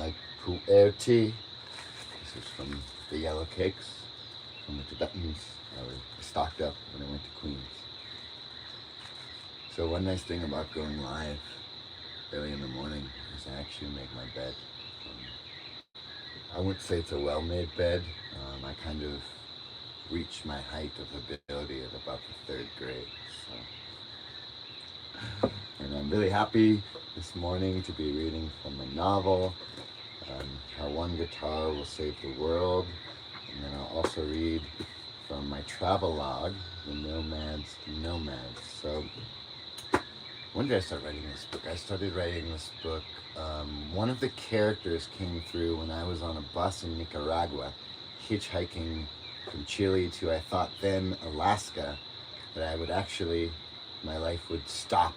like Huipee. This is from the yellow cakes from the Tibetans. I was stocked up when I went to Queens. So one nice thing about going live early in the morning is I actually make my bed. I wouldn't say it's a well-made bed. I kind of reached my height of ability at about the third grade. And I'm really happy this morning to be reading from a novel, How One Guitar Will Save the World. And then I'll also read from my travel log, The Nomad's Nomads. So when did I start writing this book? I started writing this book. One of the characters came through when I was on a bus in Nicaragua, hitchhiking from Chile to, I thought then, Alaska, that I would actually, my life would stop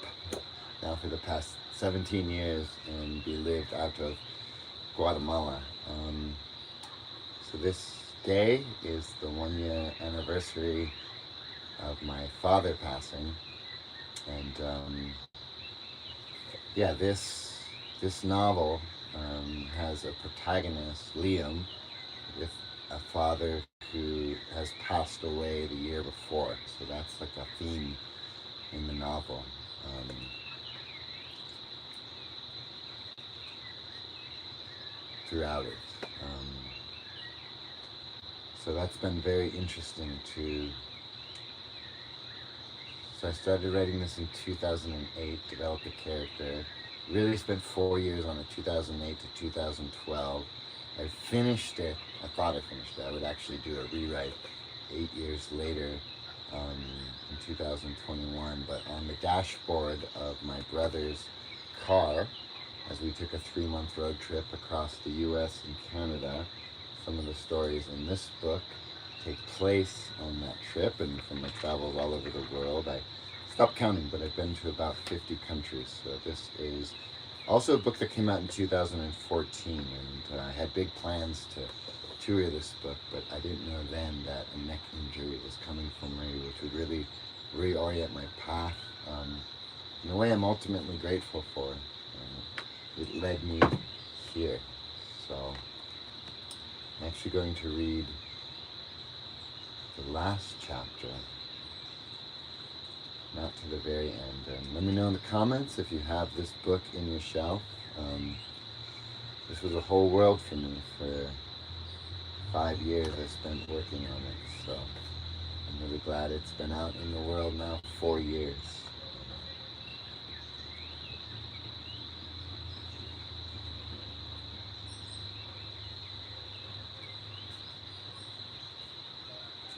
now for the past 17 years and be lived out of Guatemala. So this day is the 1 year anniversary of my father passing. And yeah, this novel has a protagonist, Liam, with a father who has passed away the year before. So that's like a theme in the novel. Throughout it. So that's been very interesting to... So I started writing this in 2008, developed the character, really spent 4 years on it, 2008 to 2012. I finished it, I thought I finished it, I would actually do a rewrite 8 years later in 2021, but on the dashboard of my brother's car, as we took a 3-month road trip across the US and Canada. Some of the stories in this book take place on that trip, and from my travels all over the world. I stopped counting, but I've been to about 50 countries. So this is also a book that came out in 2014, and I had big plans to tour this book, but I didn't know then that a neck injury was coming from me, which would really reorient my path in a way I'm ultimately grateful for. It led me here. So I'm actually going to read the last chapter, not to the very end. And let me know in the comments if you have this book in your shelf. This was a whole world for me. For 5 years I spent working on it. So I'm really glad it's been out in the world now 4 years.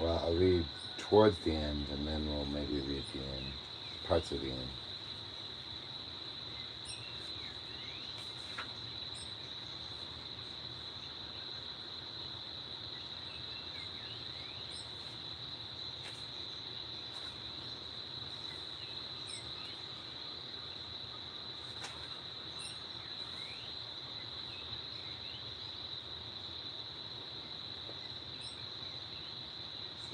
Well, I'll read towards the end, and then we'll maybe read the end, parts of the end.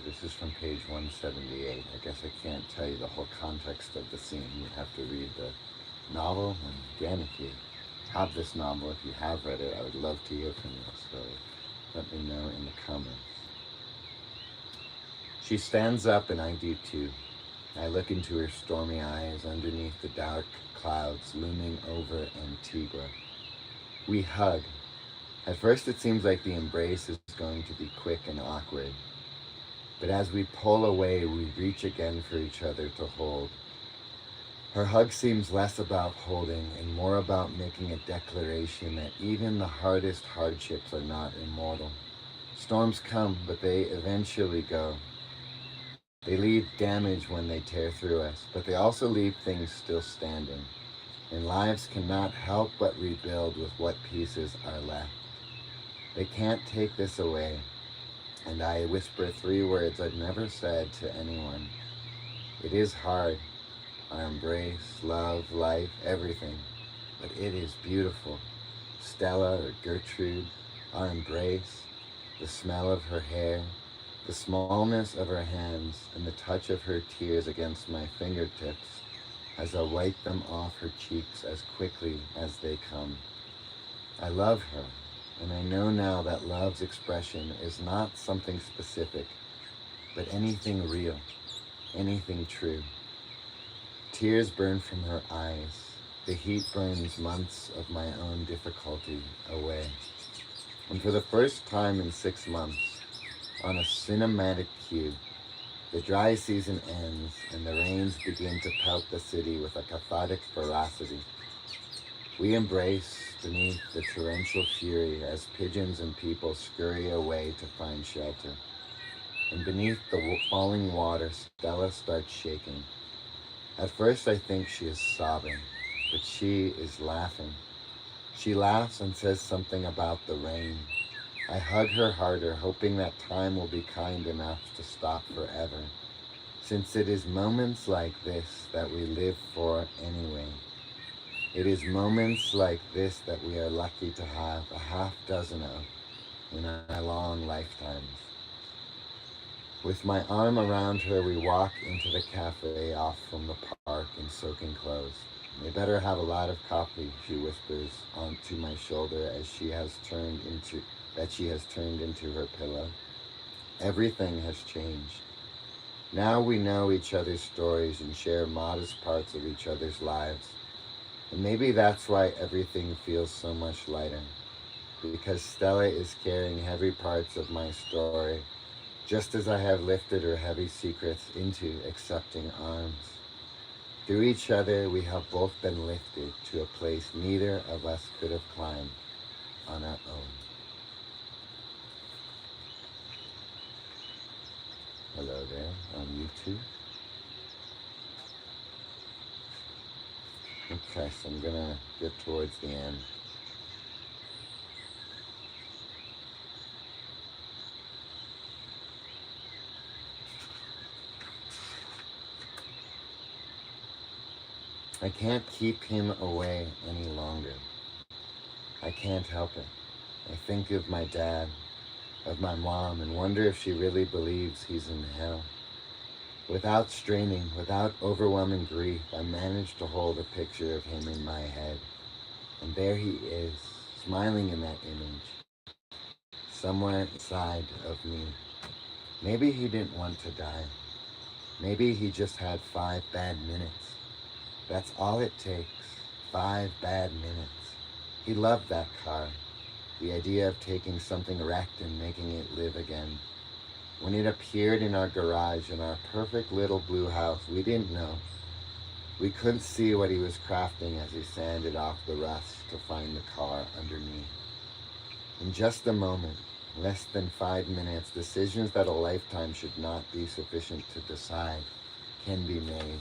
This is from page 178. I guess I can't tell you the whole context of the scene. You have to read the novel. And again, if you have this novel, if you have read it, I would love to hear from you. So let me know in the comments. She stands up and I do too. I look into her stormy eyes underneath the dark clouds looming over Antigua. We hug. At first it seems like the embrace is going to be quick and awkward. But as we pull away, we reach again for each other to hold. Her hug seems less about holding and more about making a declaration that even the hardest hardships are not immortal. Storms come, but they eventually go. They leave damage when they tear through us, but they also leave things still standing. And lives cannot help but rebuild with what pieces are left. They can't take this away. And I whisper 3 words I've never said to anyone. It is hard. Our embrace, love, life, everything. But it is beautiful. Stella or Gertrude, our embrace, the smell of her hair, the smallness of her hands, and the touch of her tears against my fingertips as I wipe them off her cheeks as quickly as they come. I love her, and I know now that love's expression is not something specific, but anything real, anything true. Tears burn from her eyes. The heat burns months of my own difficulty away. And for the first time in 6 months, on a cinematic cue, the dry season ends and the rains begin to pelt the city with a cathartic ferocity. We embrace beneath the torrential fury as pigeons and people scurry away to find shelter. And beneath the falling water, Stella starts shaking. At first I think she is sobbing, but she is laughing. She laughs and says something about the rain. I hug her harder, hoping that time will be kind enough to stop forever, since it is moments like this that we live for anyway. It is moments like this that we are lucky to have a half dozen of in our long lifetimes. With my arm around her, we walk into the cafe off from the park in soaking clothes. "We better have a lot of coffee," she whispers onto my shoulder as she has turned into her pillow. Everything has changed. Now we know each other's stories and share modest parts of each other's lives. And maybe that's why everything feels so much lighter. Because Stella is carrying heavy parts of my story, just as I have lifted her heavy secrets into accepting arms. Through each other, we have both been lifted to a place neither of us could have climbed on our own. Hello there on YouTube. Okay, so I'm gonna get towards the end. I can't keep him away any longer. I can't help it. I think of my dad, of my mom, and wonder if she really believes he's in hell. Without straining, without overwhelming grief, I managed to hold a picture of him in my head. And there he is, smiling in that image, somewhere inside of me. Maybe he didn't want to die. Maybe he just had 5 bad minutes. That's all it takes, 5 bad minutes. He loved that car, the idea of taking something wrecked and making it live again. When it appeared in our garage in our perfect little blue house, we didn't know. We couldn't see what he was crafting as he sanded off the rust to find the car underneath. In just a moment, less than 5 minutes, decisions that a lifetime should not be sufficient to decide can be made.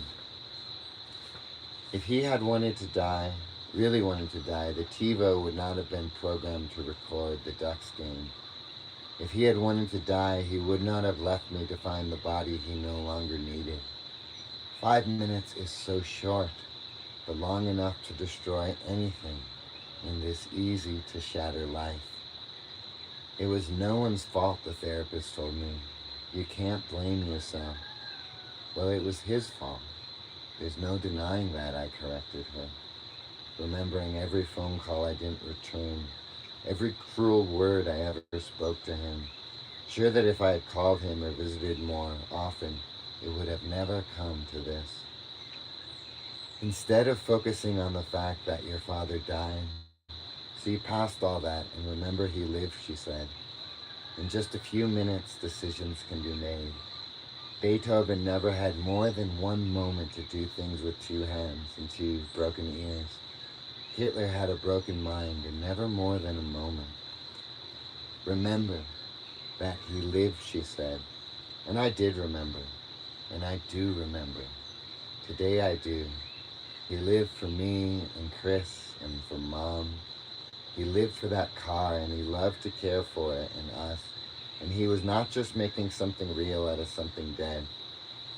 If he had wanted to die, really wanted to die, the TiVo would not have been programmed to record the Ducks game. If he had wanted to die, he would not have left me to find the body he no longer needed. 5 minutes is so short, but long enough to destroy anything in this easy-to-shatter life. It was no one's fault, the therapist told me. You can't blame yourself. Well, it was his fault. There's no denying that, I corrected her, remembering every phone call I didn't return, every cruel word I ever spoke to him, sure that if I had called him or visited more often, it would have never come to this. Instead of focusing on the fact that your father died, see past all that and remember he lived, she said. In just a few minutes, decisions can be made. Beethoven never had more than one moment to do things with 2 hands and 2 broken ears. Hitler had a broken mind and never more than a moment. Remember that he lived, she said. And I did remember. And I do remember. Today I do. He lived for me and Chris and for Mom. He lived for that car and he loved to care for it and us. And he was not just making something real out of something dead,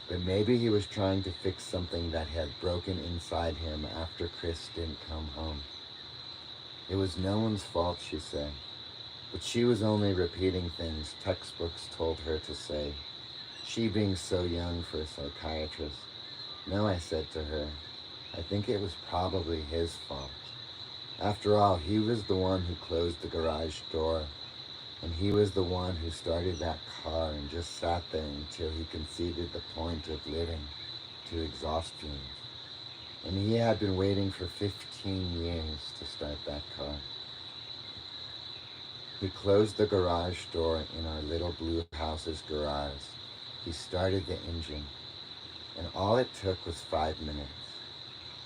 but maybe he was trying to fix something that had broken inside him after Chris didn't come home. It was no one's fault, she said, but she was only repeating things textbooks told her to say, she being so young for a psychiatrist. No, I said to her, I think it was probably his fault. After all, he was the one who closed the garage door, and he was the one who started that car and just sat there until he conceded the point of living to exhaustion. And he had been waiting for 15 years to start that car. He closed the garage door in our little blue house's garage. He started the engine, and all it took was 5 minutes.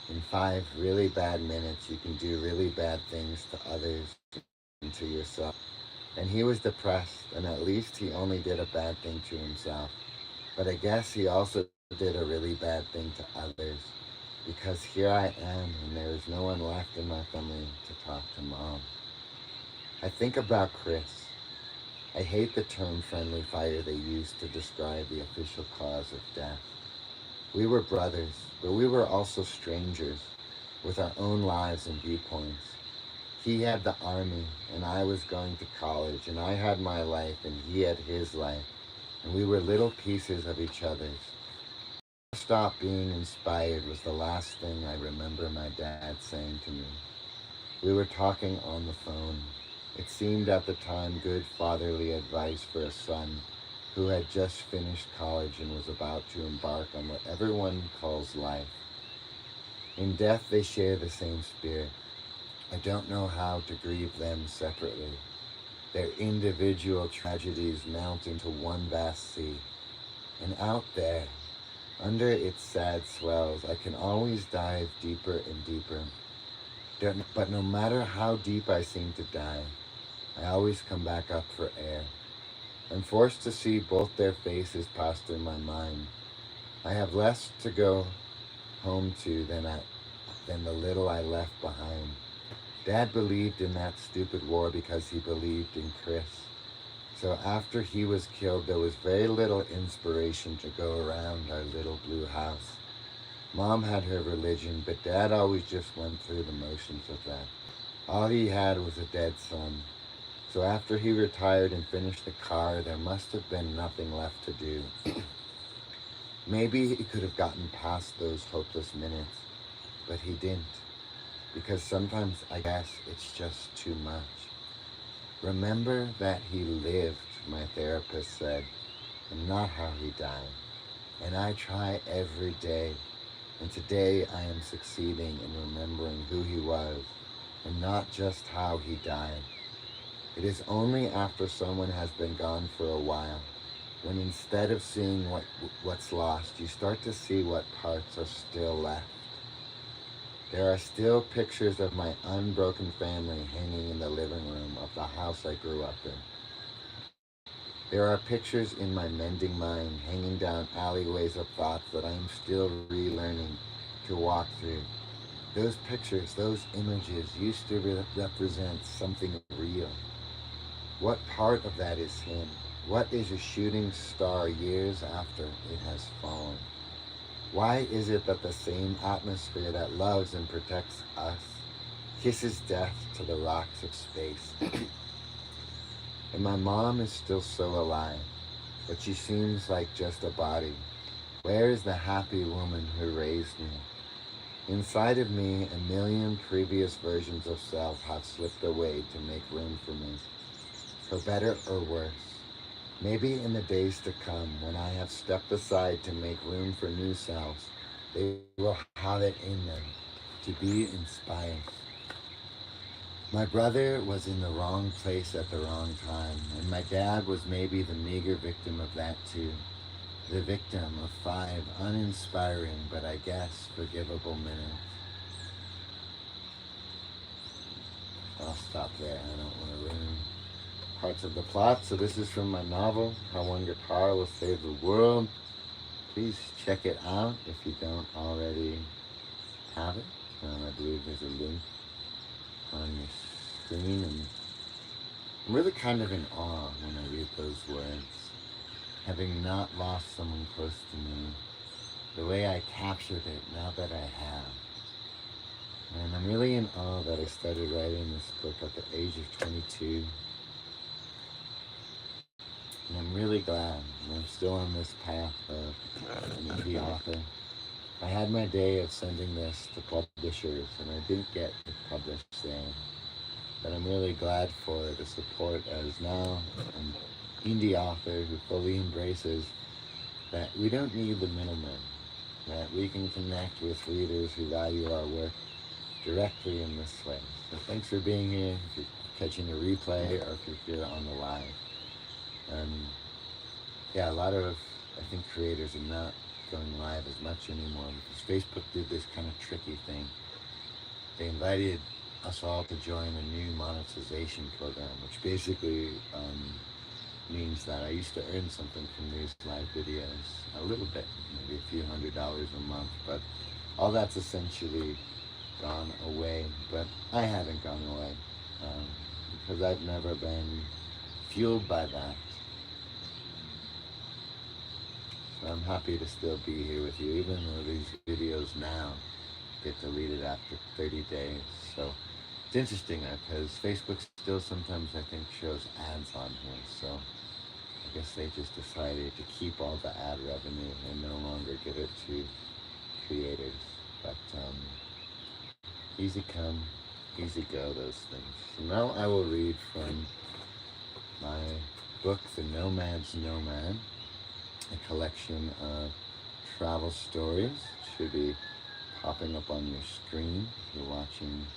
In 5 really bad minutes, you can do really bad things to others and to yourself. And he was depressed, and at least he only did a bad thing to himself. But I guess he also did a really bad thing to others, because here I am, and there is no one left in my family to talk to Mom. I think about Chris. I hate the term friendly fire they use to describe the official cause of death. We were brothers, but we were also strangers, with our own lives and viewpoints. He had the army, and I was going to college, and I had my life, and he had his life, and we were little pieces of each other's. Stop being inspired was the last thing I remember my dad saying to me. We were talking on the phone. It seemed at the time good fatherly advice for a son who had just finished college and was about to embark on what everyone calls life. In death, they share the same spirit. I don't know how to grieve them separately. Their individual tragedies mount into one vast sea. And out there, under its sad swells, I can always dive deeper and deeper. But no matter how deep I seem to dive, I always come back up for air. I'm forced to see both their faces pass through my mind. I have less to go home to than the little I left behind. Dad believed in that stupid war because he believed in Chris. So after he was killed, there was very little inspiration to go around our little blue house. Mom had her religion, but Dad always just went through the motions of that. All he had was a dead son. So after he retired and finished the car, there must have been nothing left to do. Maybe he could have gotten past those hopeless minutes, but he didn't. Because sometimes I guess it's just too much. Remember that he lived, my therapist said, and not how he died. And I try every day. And today I am succeeding in remembering who he was and not just how he died. It is only after someone has been gone for a while, when instead of seeing what's lost, you start to see what parts are still left. There are still pictures of my unbroken family hanging in the living room of the house I grew up in. There are pictures in my mending mind hanging down alleyways of thoughts that I am still relearning to walk through. Those pictures, those images used to represent something real. What part of that is him? What is a shooting star years after it has fallen? Why is it that the same atmosphere that loves and protects us kisses death to the rocks of space? And my mom is still so alive, but she seems like just a body. Where is the happy woman who raised me? Inside of me, a million previous versions of self have slipped away to make room for me, for better or worse. Maybe in the days to come, when I have stepped aside to make room for new selves, they will have it in them to be inspired. My brother was in the wrong place at the wrong time, and my dad was maybe the meager victim of that too. The victim of 5 uninspiring, but I guess forgivable minutes. I'll stop there. I don't want to ruin parts of the plot. So this is from my novel, How One Guitar Will Save the World. Please check it out if you don't already have it. I believe there's a link on your screen, and I'm really kind of in awe when I read those words. Having not lost someone close to me, the way I captured it now that I have. And I'm really in awe that I started writing this book at the age of 22. And I'm really glad I'm still on this path of an indie author. I had my day of sending this to publishers, and I didn't get published there. But I'm really glad for the support, as now an indie author who fully embraces that we don't need the middleman, that we can connect with readers who value our work directly in this way. So thanks for being here, if you're catching a replay or if you're here on the live. Yeah, a lot of, I think, creators are not going live as much anymore because Facebook did this kind of tricky thing. They invited us all to join a new monetization program, which basically means that I used to earn something from these live videos, a little bit, maybe a few $100s a month, but all that's essentially gone away. But I haven't gone away because I've never been fueled by that. So I'm happy to still be here with you, even though these videos now get deleted after 30 days. So it's interesting because Facebook still sometimes, I think, shows ads on here. So I guess they just decided to keep all the ad revenue and no longer give it to creators. But easy come, easy go, those things. So now I will read from my book, The Nomad's Nomad, a collection of travel stories. It should be popping up on your screen if you're watching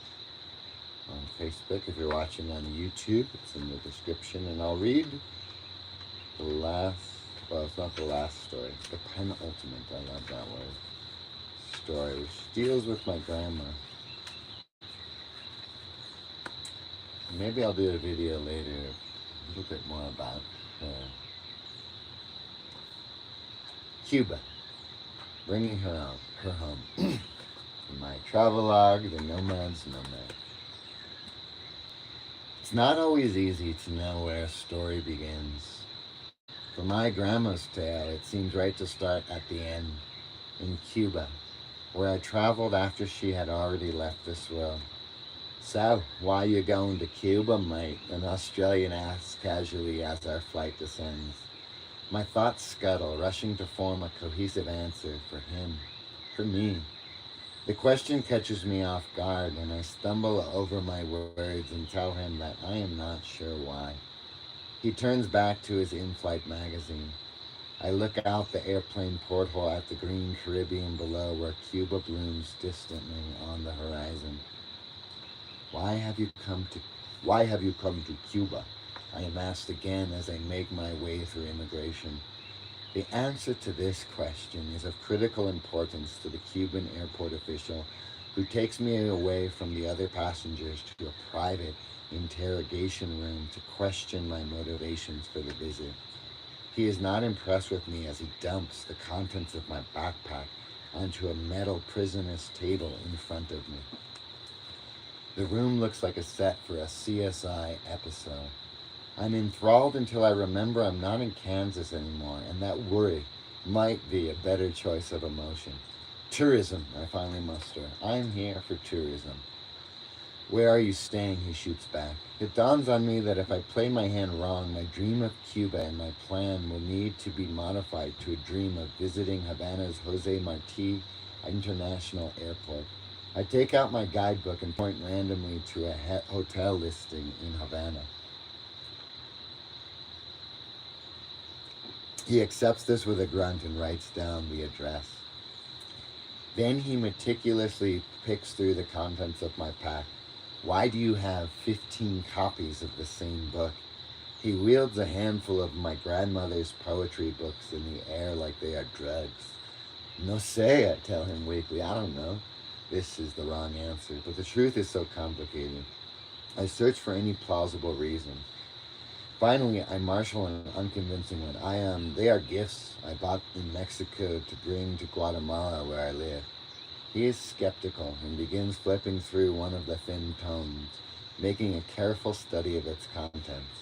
on Facebook. If you're watching on YouTube, it's in the description. And I'll read the last, well, it's not the last story, it's the penultimate, I love that word, story, which deals with my grandma. Maybe I'll do a video later, a little bit more about her. Cuba, bringing her home. In my travelogue, The Nomad's Nomad. It's not always easy to know where a story begins. For my grandma's tale, it seems right to start at the end, in Cuba, where I traveled after she had already left this world. "So, why you going to Cuba, mate?" an Australian asks casually as our flight descends. My thoughts scuttle, rushing to form a cohesive answer for him, for me. The question catches me off guard, and I stumble over my words and tell him that I am not sure why. He turns back to his in-flight magazine. I look out the airplane porthole at the green Caribbean below, where Cuba blooms distantly on the horizon. Why have you come to Cuba?" I am asked again as I make my way through immigration. The answer to this question is of critical importance to the Cuban airport official who takes me away from the other passengers to a private interrogation room to question my motivations for the visit. He is not impressed with me as he dumps the contents of my backpack onto a metal prisoner's table in front of me. The room looks like a set for a CSI episode. I'm enthralled until I remember I'm not in Kansas anymore, and that worry might be a better choice of emotion. Tourism, I finally muster. I'm here for tourism. "Where are you staying?" he shoots back. It dawns on me that if I play my hand wrong, my dream of Cuba and my plan will need to be modified to a dream of visiting Havana's Jose Marti International Airport. I take out my guidebook and point randomly to a hotel listing in Havana. He accepts this with a grunt and writes down the address. Then he meticulously picks through the contents of my pack. "Why do you have 15 copies of the same book?" He wields a handful of my grandmother's poetry books in the air like they are drugs. "No sé," I tell him weakly. "I don't know." This is the wrong answer, but the truth is so complicated. I search for any plausible reason. Finally, I marshal an unconvincing one. They are gifts I bought in Mexico to bring to Guatemala, where I live. He is skeptical and begins flipping through one of the thin tomes, making a careful study of its contents.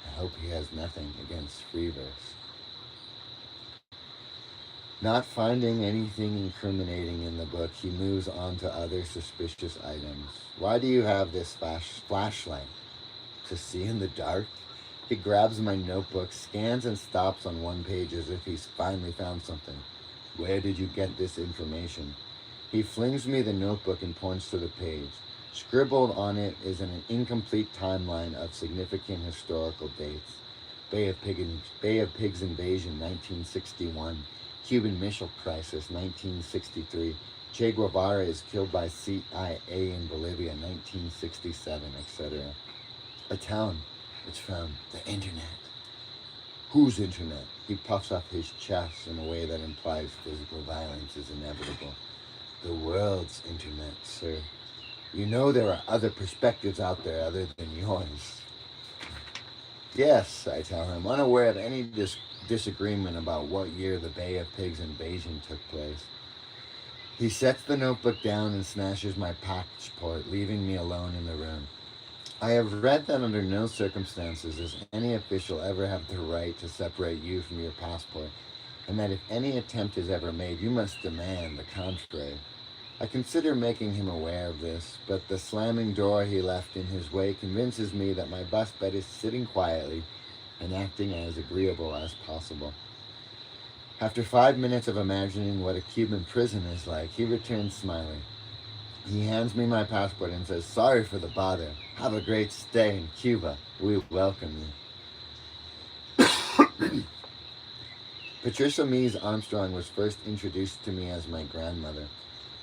I hope he has nothing against free verse. Not finding anything incriminating in the book, he moves on to other suspicious items. "Why do you have this flashlight? To see in the dark?" He grabs my notebook, scans and stops on one page as if he's finally found something. "Where did you get this information?" He flings me the notebook and points to the page. Scribbled on it is an incomplete timeline of significant historical dates. Bay of Pigs invasion, 1961. Cuban Missile Crisis, 1963. Che Guevara is killed by CIA in Bolivia, 1967, etc. A town. It's from the internet. Whose internet? He puffs up his chest in a way that implies physical violence is inevitable. The world's internet, sir. You know there are other perspectives out there other than yours. Yes, I tell him, unaware of any disagreement about what year the Bay of Pigs invasion took place. He sets the notebook down and smashes my passport, leaving me alone in the room. I have read that under no circumstances does any official ever have the right to separate you from your passport, and that if any attempt is ever made, you must demand the contrary. I consider making him aware of this, but the slamming door he left in his way convinces me that my best bet is sitting quietly and acting as agreeable as possible. After 5 minutes of imagining what a Cuban prison is like, he returns smiling. He hands me my passport and says, "Sorry for the bother. Have a great stay in Cuba. We welcome you." Patricia Mies Armstrong was first introduced to me as my grandmother,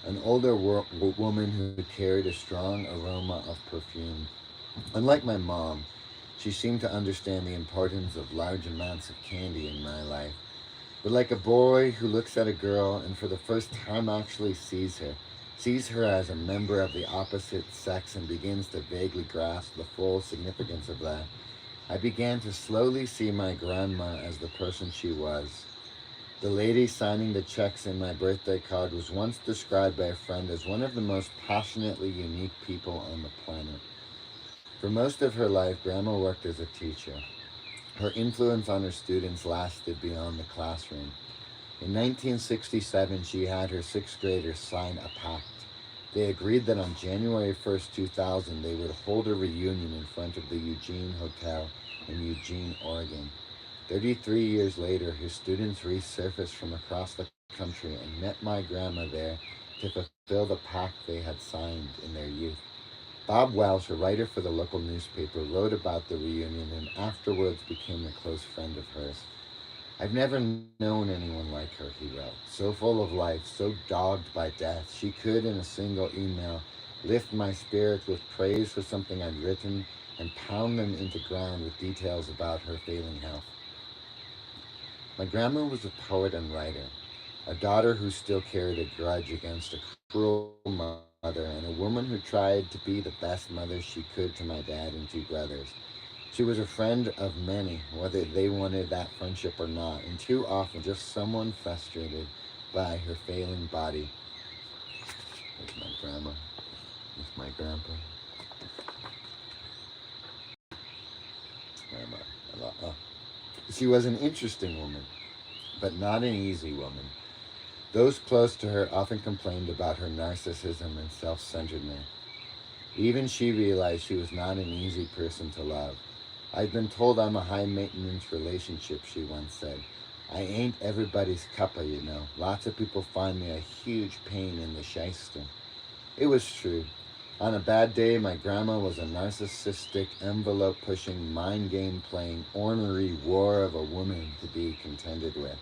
an older woman who carried a strong aroma of perfume. Unlike my mom, she seemed to understand the importance of large amounts of candy in my life. But like a boy who looks at a girl and for the first time actually sees her as a member of the opposite sex and begins to vaguely grasp the full significance of that, I began to slowly see my grandma as the person she was. The lady signing the checks in my birthday card was once described by a friend as one of the most passionately unique people on the planet. For most of her life, Grandma worked as a teacher. Her influence on her students lasted beyond the classroom. In 1967, she had her sixth graders sign a pact. They agreed that on January 1st, 2000, they would hold a reunion in front of the Eugene Hotel in Eugene, Oregon. 33 years later, her students resurfaced from across the country and met my grandma there to fulfill the pact they had signed in their youth. Bob Welsh, a writer for the local newspaper, wrote about the reunion and afterwards became a close friend of hers. "I've never known anyone like her," he wrote. "So full of life, so dogged by death. She could, in a single email, lift my spirits with praise for something I'd written and pound them into ground with details about her failing health." My grandma was a poet and writer, a daughter who still carried a grudge against a cruel mother, and a woman who tried to be the best mother she could to my dad and two brothers. She was a friend of many, whether they wanted that friendship or not, and too often just someone frustrated by her failing body. There's my grandma. There's my grandpa. She was an interesting woman, but not an easy woman. Those close to her often complained about her narcissism and self-centeredness. Even she realized she was not an easy person to love. "I've been told I'm a high-maintenance relationship," she once said. "I ain't everybody's cuppa, you know. Lots of people find me a huge pain in the shyster." It was true. On a bad day, my grandma was a narcissistic, envelope-pushing, mind-game-playing, ornery war of a woman to be contended with.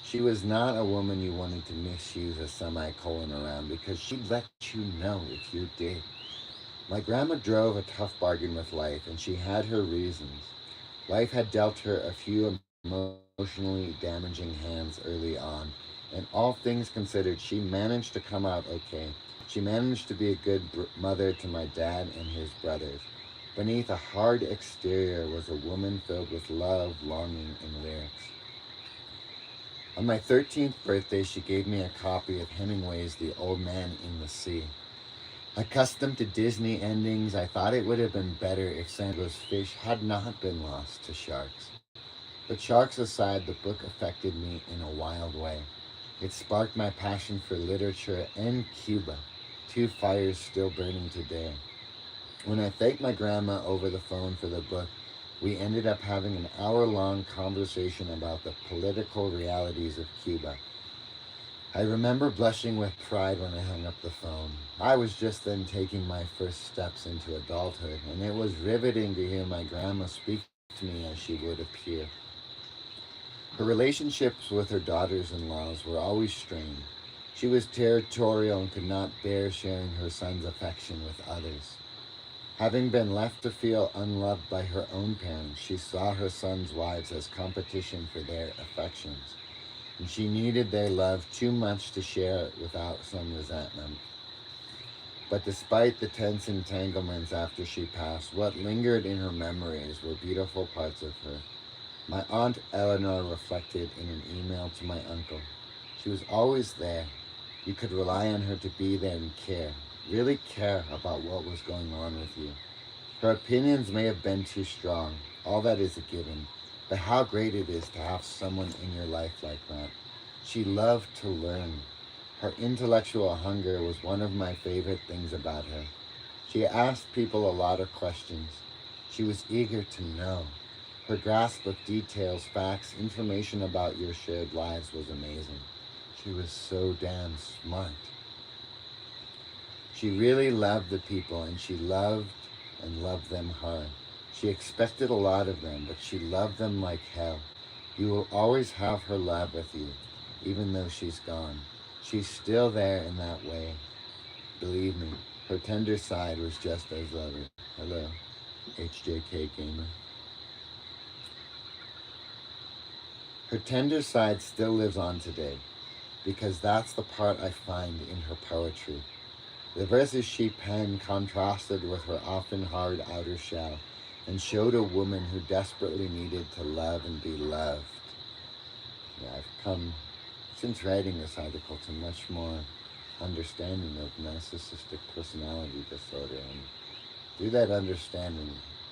She was not a woman you wanted to misuse a semicolon around because she'd let you know if you did. My grandma drove a tough bargain with life, and she had her reasons. Life had dealt her a few emotionally damaging hands early on, and all things considered, she managed to come out okay. She managed to be a good mother to my dad and his brothers. Beneath a hard exterior was a woman filled with love, longing, and lyrics. On my 13th birthday, she gave me a copy of Hemingway's The Old Man in the Sea. Accustomed to Disney endings, I thought it would have been better if Sandra's fish had not been lost to sharks. But sharks aside, the book affected me in a wild way. It sparked my passion for literature and Cuba, two fires still burning today. When I thanked my grandma over the phone for the book, we ended up having an hour-long conversation about the political realities of Cuba. I remember blushing with pride when I hung up the phone. I was just then taking my first steps into adulthood, and it was riveting to hear my grandma speak to me as she would appear. Her relationships with her daughters in laws were always strained. She was territorial and could not bear sharing her son's affection with others. Having been left to feel unloved by her own parents, she saw her son's wives as competition for their affections, and she needed their love too much to share it without some resentment. But despite the tense entanglements after she passed, what lingered in her memories were beautiful parts of her. My Aunt Eleanor reflected in an email to my uncle. She was always there. You could rely on her to be there and care, really care about what was going on with you. Her opinions may have been too strong, all that is a given, but how great it is to have someone in your life like that. She loved to learn. Her intellectual hunger was one of my favorite things about her. She asked people a lot of questions. She was eager to know. Her grasp of details, facts, information about your shared lives was amazing. She was so damn smart. She really loved the people, and she loved and loved them hard. She expected a lot of them, but she loved them like hell. You will always have her love with you, even though she's gone. She's still there in that way. Believe me, her tender side was just as loving. Hello, HJK Gamer. Her tender side still lives on today, because that's the part I find in her poetry. The verses she penned contrasted with her often hard outer shell and showed a woman who desperately needed to love and be loved. Yeah, I've come, since writing this article, to much more understanding of narcissistic personality disorder, and through that understanding,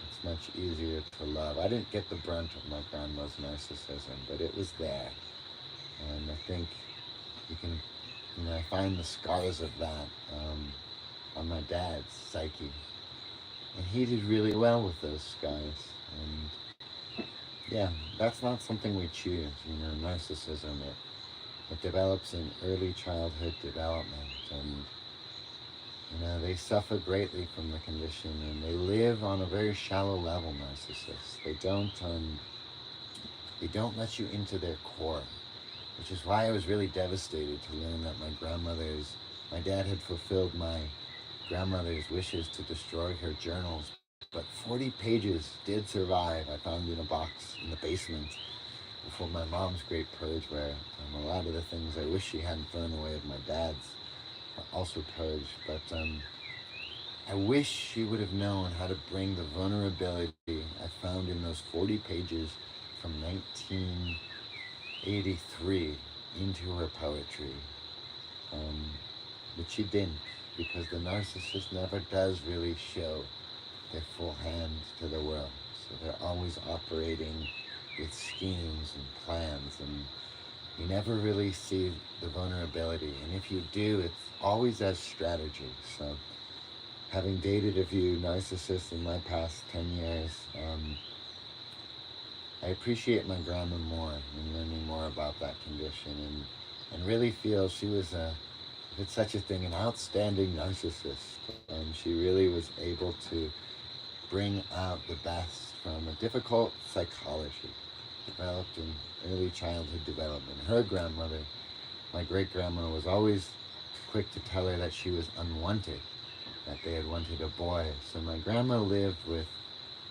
it's much easier to love. I didn't get the brunt of my grandma's narcissism, but it was there, and I think you can, I find the scars of that on my dad's psyche, and he did really well with those scars. And yeah, that's not something we choose. Narcissism, it develops in early childhood development, and they suffer greatly from the condition, and they live on a very shallow level. Narcissists, they don't let you into their core, which is why I was really devastated to learn that my dad had fulfilled my grandmother's wishes to destroy her journals, but 40 pages did survive. I found in a box in the basement before my mom's great purge, where a lot of the things I wish she hadn't thrown away of my dad's are also purged. But I wish she would have known how to bring the vulnerability I found in those 40 pages from 1983 into her poetry. But she didn't, because the narcissist never does really show their full hand to the world. So they're always operating with schemes and plans, and you never really see the vulnerability. And if you do, it's always as strategy. So having dated a few narcissists in my past 10 years, I appreciate my grandma more and learning more about that condition, and really feel she was if it's such a thing, an outstanding narcissist. She really was able to bring out the best from a difficult psychology developed in early childhood development. Her grandmother, my great-grandma, was always quick to tell her that she was unwanted, that they had wanted a boy. So my grandma lived with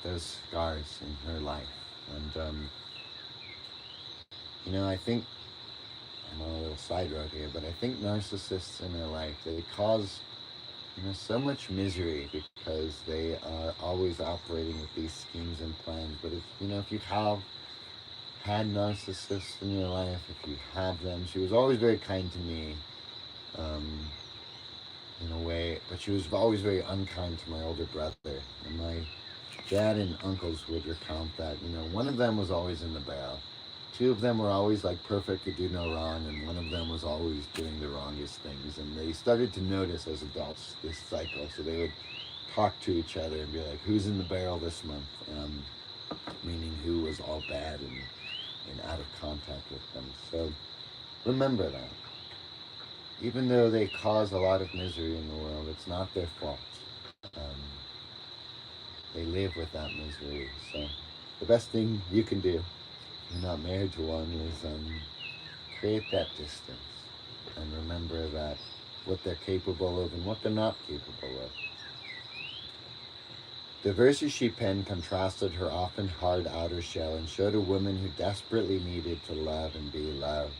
those scars in her life. And, I think, I'm on a little side road here, but I think narcissists in their life, they cause, so much misery because they are always operating with these schemes and plans. But if you have had narcissists in your life, if you have them, she was always very kind to me, in a way, but she was always very unkind to my older brother. And my dad and uncles would recount that, one of them was always in the barrel. Two of them were always like perfect, could do no wrong, and one of them was always doing the wrongest things. And they started to notice as adults this cycle, so they would talk to each other and be like, who's in the barrel this month? Meaning who was all bad and out of contact with them. So remember that. even though they cause a lot of misery in the world, it's not their fault. Um, they live with that misery. So the best thing you can do, if you're not married to one, is create that distance and remember that what they're capable of and what they're not capable of. The verses she penned contrasted her often hard outer shell and showed a woman who desperately needed to love and be loved.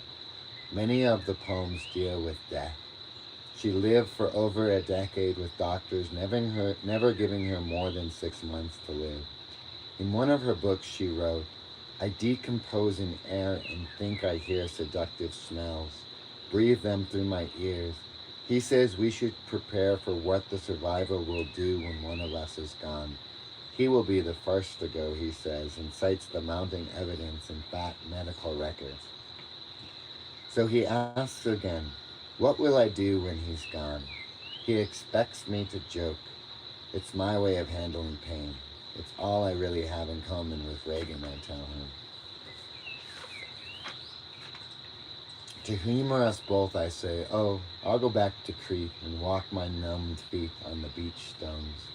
Many of the poems deal with death. She lived for over a decade with doctors never giving her more than 6 months to live. In one of her books she wrote, I decompose in air and think I hear seductive smells. Breathe them through my ears. He says we should prepare for what the survivor will do when one of us is gone. He will be the first to go, he says, and cites the mounting evidence in fat medical records. So he asks again, what will I do when he's gone? He expects me to joke. It's my way of handling pain. It's all I really have in common with Reagan, I tell him. To humor us both, I say, oh, I'll go back to Crete and walk my numbed feet on the beach stones.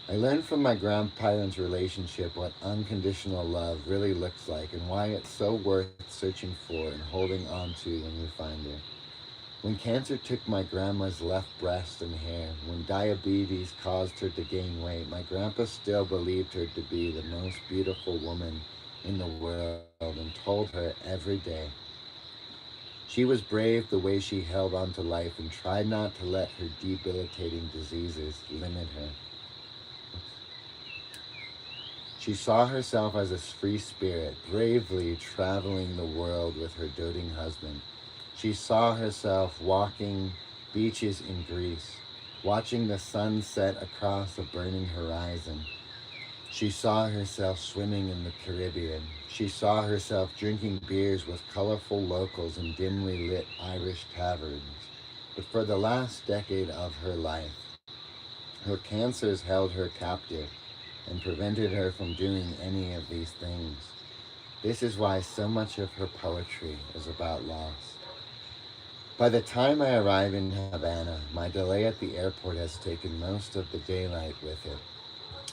I learned from my grandparents' relationship what unconditional love really looks like and why it's so worth searching for and holding on to when we find it. When cancer took my grandma's left breast and hair, when diabetes caused her to gain weight, my grandpa still believed her to be the most beautiful woman in the world and told her every day. She was brave the way she held on to life and tried not to let her debilitating diseases limit her. She saw herself as a free spirit, bravely traveling the world with her doting husband. She saw herself walking beaches in Greece, watching the sun set across a burning horizon. She saw herself swimming in the Caribbean. She saw herself drinking beers with colorful locals in dimly lit Irish taverns. But for the last decade of her life, her cancers held her captive and prevented her from doing any of these things. This is why so much of her poetry is about loss. By the time I arrive in Havana, my delay at the airport has taken most of the daylight with it.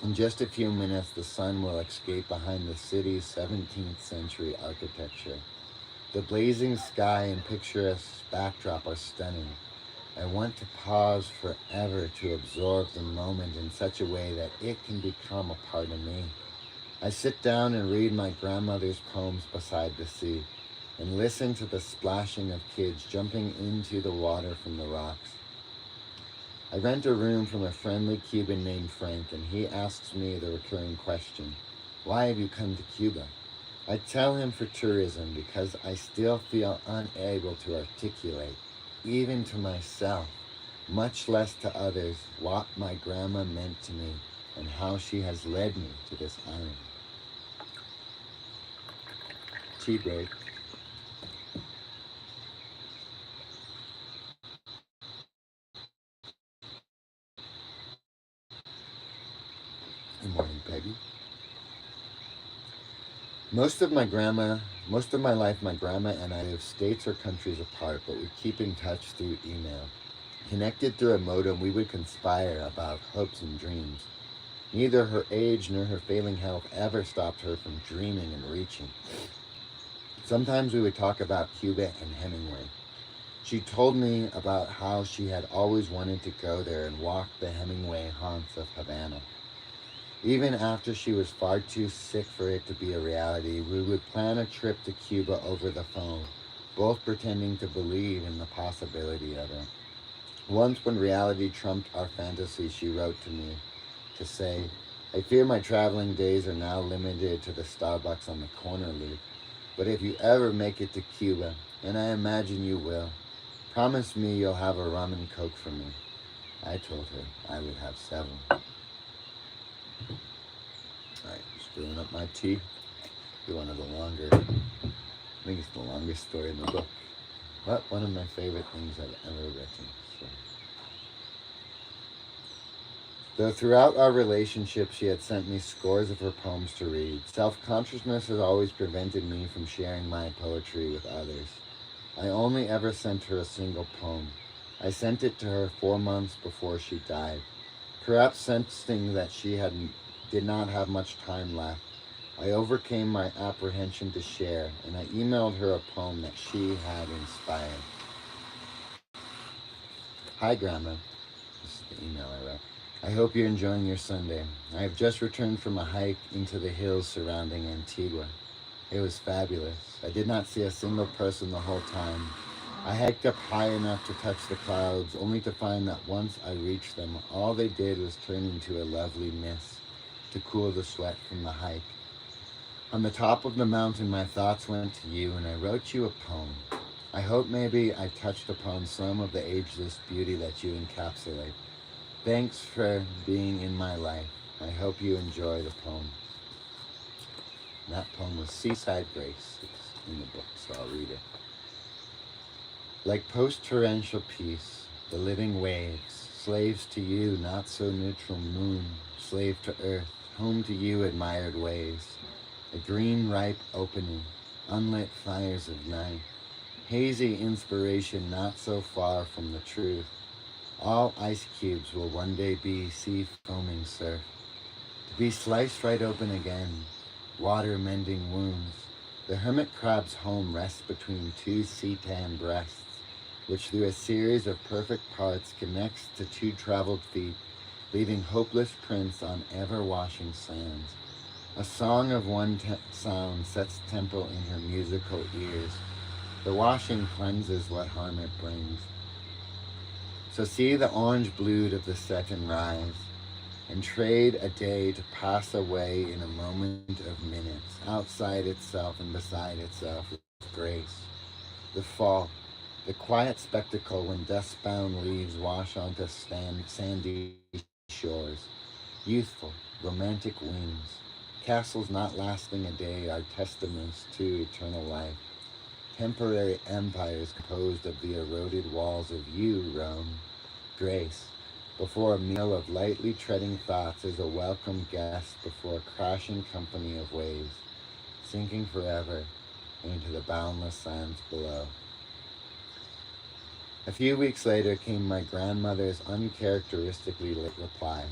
In just a few minutes, the sun will escape behind the city's 17th century architecture. The blazing sky and picturesque backdrop are stunning. I want to pause forever to absorb the moment in such a way that it can become a part of me. I sit down and read my grandmother's poems beside the sea and listen to the splashing of kids jumping into the water from the rocks. I rent a room from a friendly Cuban named Frank, and he asks me the recurring question, why have you come to Cuba? I tell him for tourism because I still feel unable to articulate, even to myself, much less to others, what my grandma meant to me and how she has led me to this island. Tea break. Good morning, Peggy. Most of my life, my grandma and I live states or countries apart, but we keep in touch through email. Connected through a modem, we would conspire about hopes and dreams. Neither her age nor her failing health ever stopped her from dreaming and reaching. Sometimes we would talk about Cuba and Hemingway. She told me about how she had always wanted to go there and walk the Hemingway haunts of Havana. Even after she was far too sick for it to be a reality, we would plan a trip to Cuba over the phone, both pretending to believe in the possibility of it. Once, when reality trumped our fantasy, she wrote to me to say, I fear my traveling days are now limited to the Starbucks on the corner loop, but if you ever make it to Cuba, and I imagine you will, promise me you'll have a rum and coke for me. I told her I would have 7. Alright, just filling up my tea. Be one of the longer, I think it's the longest story in the book, but one of my favorite things I've ever written. So. Though throughout our relationship she had sent me scores of her poems to read, self-consciousness has always prevented me from sharing my poetry with others. I only ever sent her a single poem. I sent it to her 4 months before she died. Perhaps sensing that did not have much time left, I overcame my apprehension to share, and I emailed her a poem that she had inspired. Hi, Grandma. This is the email I wrote. I hope you're enjoying your Sunday. I have just returned from a hike into the hills surrounding Antigua. It was fabulous. I did not see a single person the whole time. I hiked up high enough to touch the clouds, only to find that once I reached them, all they did was turn into a lovely mist to cool the sweat from the hike. On the top of the mountain, my thoughts went to you, and I wrote you a poem. I hope maybe I touched upon some of the ageless beauty that you encapsulate. Thanks for being in my life. I hope you enjoy the poem. And that poem was Seaside Grace. It's in the book, so I'll read it. Like post-torrential peace, the living waves, slaves to you, not so neutral moon, slave to earth, home to you, admired ways. A green ripe opening, unlit fires of night, hazy inspiration not so far from the truth. All ice cubes will one day be sea foaming surf, to be sliced right open again, water mending wounds. The hermit crab's home rests between two sea-tan breasts, which through a series of perfect parts connects to two traveled feet, leaving hopeless prints on ever-washing sands. A song of one sound sets tempo in her musical ears. The washing cleanses what harm it brings. So see the orange blood of the set and rise, and trade a day to pass away in a moment of minutes, outside itself and beside itself with grace. The fall, the quiet spectacle when dust-bound leaves wash onto sandy shores. Youthful, romantic wings. Castles not lasting a day are testaments to eternal life. Temporary empires composed of the eroded walls of you, Rome. Grace, before a meal of lightly treading thoughts, is a welcome guest before a crashing company of waves, sinking forever into the boundless sands below. A few weeks later came my grandmother's uncharacteristically late reply.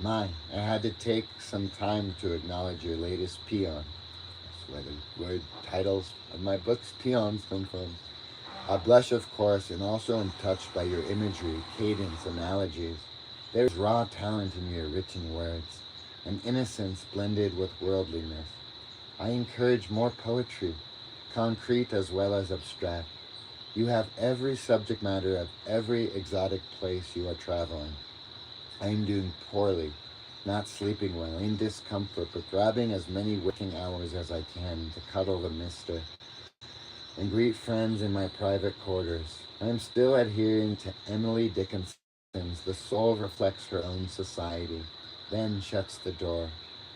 I had to take some time to acknowledge your latest peon. That's where the word titles of my books, peons, come from. I blush, of course, and also am touched by your imagery, cadence, analogies. There is raw talent in your written words, an innocence blended with worldliness. I encourage more poetry, concrete as well as abstract. You have every subject matter of every exotic place you are traveling. I am doing poorly, not sleeping well, in discomfort, but grabbing as many waking hours as I can to cuddle the mister and greet friends in my private quarters. I am still adhering to Emily Dickinson's "The soul reflects her own society, then shuts the door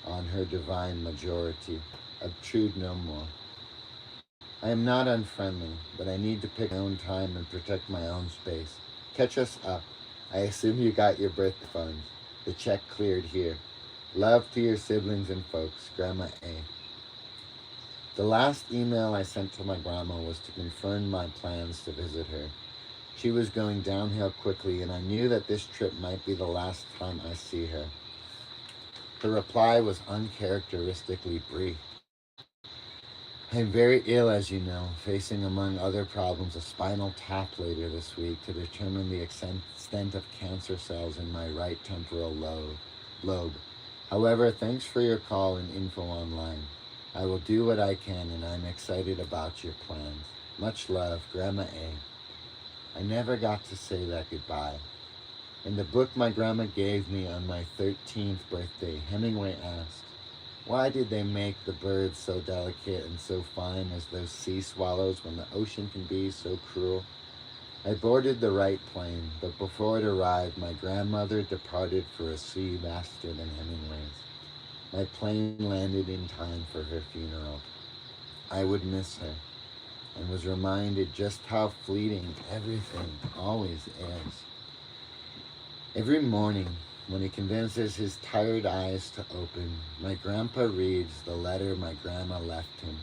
on her divine majority. Obtrude no more." I am not unfriendly, but I need to pick my own time and protect my own space. Catch us up. I assume you got your birthday funds. The check cleared here. Love to your siblings and folks, Grandma A. The last email I sent to my grandma was to confirm my plans to visit her. She was going downhill quickly, and I knew that this trip might be the last time I see her. Her reply was uncharacteristically brief. I am very ill, as you know, facing among other problems a spinal tap later this week to determine the extent of cancer cells in my right temporal lobe. However, thanks for your call and info online. I will do what I can, and I'm excited about your plans. Much love, Grandma A. I never got to say that goodbye. In the book my grandma gave me on my 13th birthday, Hemingway asked, "Why did they make the birds so delicate and so fine as those sea swallows when the ocean can be so cruel?" I boarded the right plane, but before it arrived, my grandmother departed for a sea vaster than Hemingway's. My plane landed in time for her funeral. I would miss her, and was reminded just how fleeting everything always is. Every morning, when he convinces his tired eyes to open, my grandpa reads the letter my grandma left him.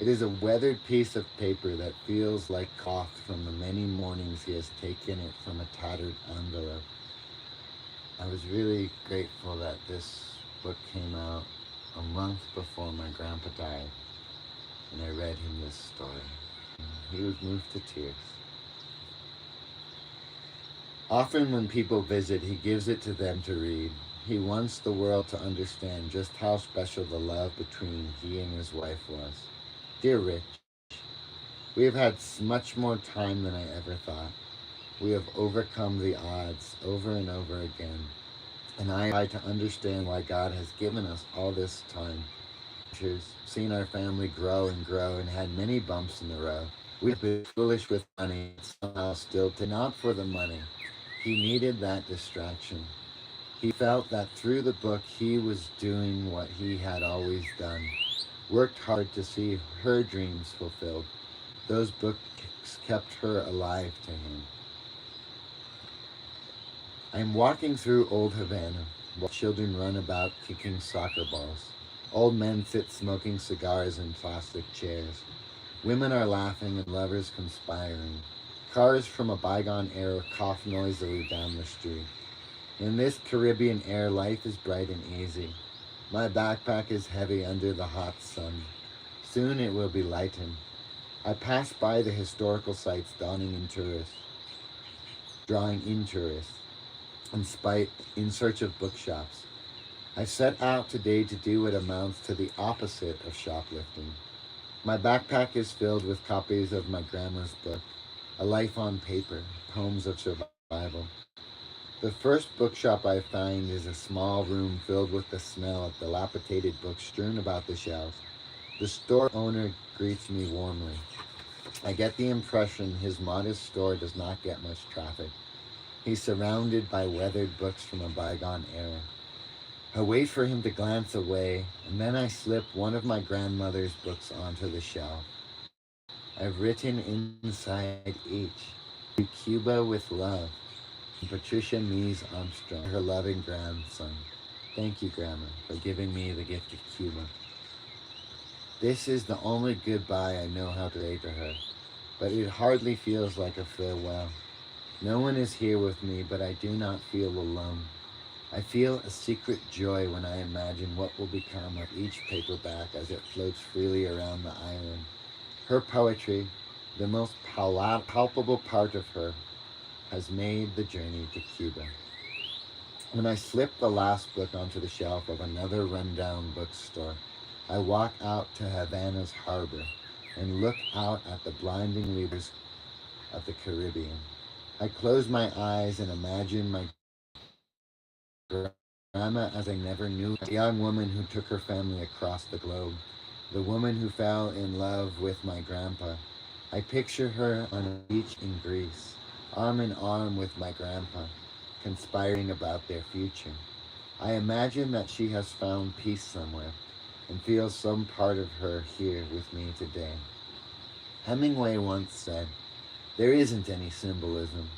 It is a weathered piece of paper that feels like cloth from the many mornings he has taken it from a tattered envelope. I was really grateful that this book came out a month before my grandpa died, and I read him this story. He was moved to tears. Often when people visit, he gives it to them to read. He wants the world to understand just how special the love between he and his wife was. Dear Rich, we have had much more time than I ever thought. We have overcome the odds over and over again, and I try to understand why God has given us all this time. Seen our family grow and grow and had many bumps in the road. We've been foolish with money, somehow still not for the money. He needed that distraction. He felt that through the book he was doing what he had always done. Worked hard to see her dreams fulfilled. Those books kept her alive to him. I am walking through old Havana, while children run about kicking soccer balls. Old men sit smoking cigars in plastic chairs. Women are laughing and lovers conspiring. Cars from a bygone era cough noisily down the street. In this Caribbean air, life is bright and easy. My backpack is heavy under the hot sun. Soon it will be lightened. I pass by the historical sites drawing in tourists, in search of bookshops. I set out today to do what amounts to the opposite of shoplifting. My backpack is filled with copies of my grandma's book, A Life on Paper, Poems of Survival. The first bookshop I find is a small room filled with the smell of dilapidated books strewn about the shelves. The store owner greets me warmly. I get the impression his modest store does not get much traffic. He's surrounded by weathered books from a bygone era. I wait for him to glance away, and then I slip one of my grandmother's books onto the shelf. I've written inside each, "To Cuba with love," and Patricia Mies Armstrong, her loving grandson. Thank you, Grandma, for giving me the gift of Cuba. This is the only goodbye I know how to say to her, but it hardly feels like a farewell. No one is here with me, but I do not feel alone. I feel a secret joy when I imagine what will become of each paperback as it floats freely around the island. Her poetry, the most palpable part of her, has made the journey to Cuba. When I slip the last book onto the shelf of another rundown bookstore, I walk out to Havana's harbor and look out at the blinding leaders of the Caribbean. I close my eyes and imagine my grandma as I never knew, a young woman who took her family across the globe, the woman who fell in love with my grandpa. I picture her on a beach in Greece, arm in arm with my grandpa, conspiring about their future. I imagine that she has found peace somewhere and feels some part of her here with me today. Hemingway once said, "There isn't any symbolism.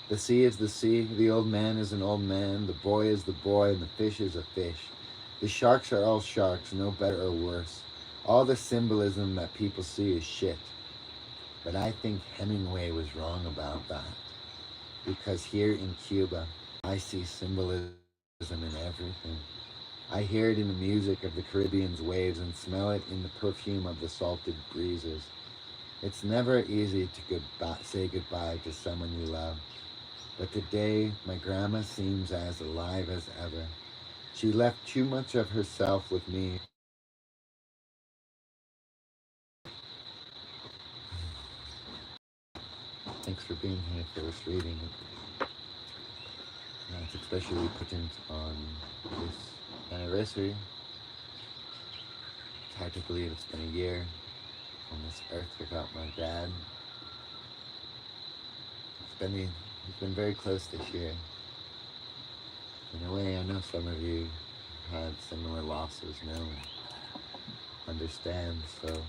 The sea is the sea, the old man is an old man, the boy is the boy, and the fish is a fish. The sharks are all sharks, no better or worse. All the symbolism that people see is shit." But I think Hemingway was wrong about that, because here in Cuba, I see symbolism in everything. I hear it in the music of the Caribbean's waves and smell it in the perfume of the salted breezes. It's never easy to say goodbye to someone you love. But today, my grandma seems as alive as ever. She left too much of herself with me. Thanks for being here for this reading. It's especially potent on this anniversary. It's hard to believe it's been a year on this earth without my dad. He's been very close this year. In a way, I know some of you had similar losses now and understand, so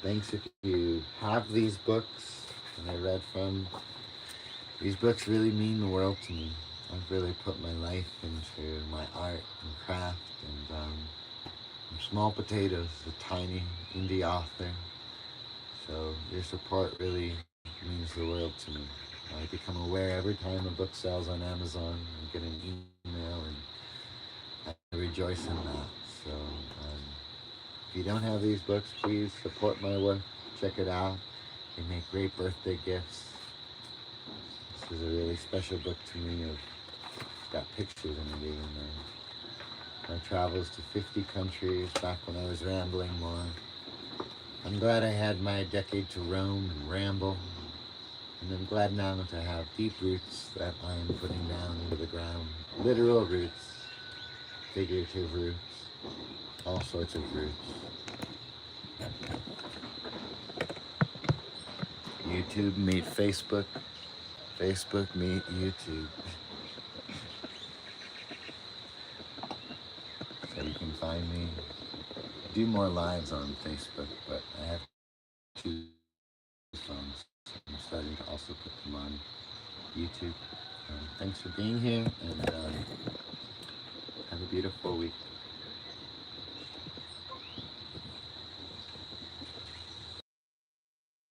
thanks if you have these books that I read from. These books really mean the world to me. I've really put my life into my art and craft, and I'm Small Potatoes, a tiny indie author. So your support really means the world to me. I become aware every time a book sells on Amazon. I get an email, and I rejoice in that. So if you don't have these books, please support my work. Check it out. They make great birthday gifts. This is a really special book to me. It's got pictures in it even. My travels to 50 countries back when I was rambling more. I'm glad I had my decade to roam and ramble. And I'm glad now to have deep roots that I am putting down into the ground. Literal roots, figurative roots, all sorts of roots. YouTube meet Facebook, Facebook meet YouTube. So you can find me. Do more lives on Facebook, but I have two phones. I'm starting to also put them on YouTube. Thanks for being here, and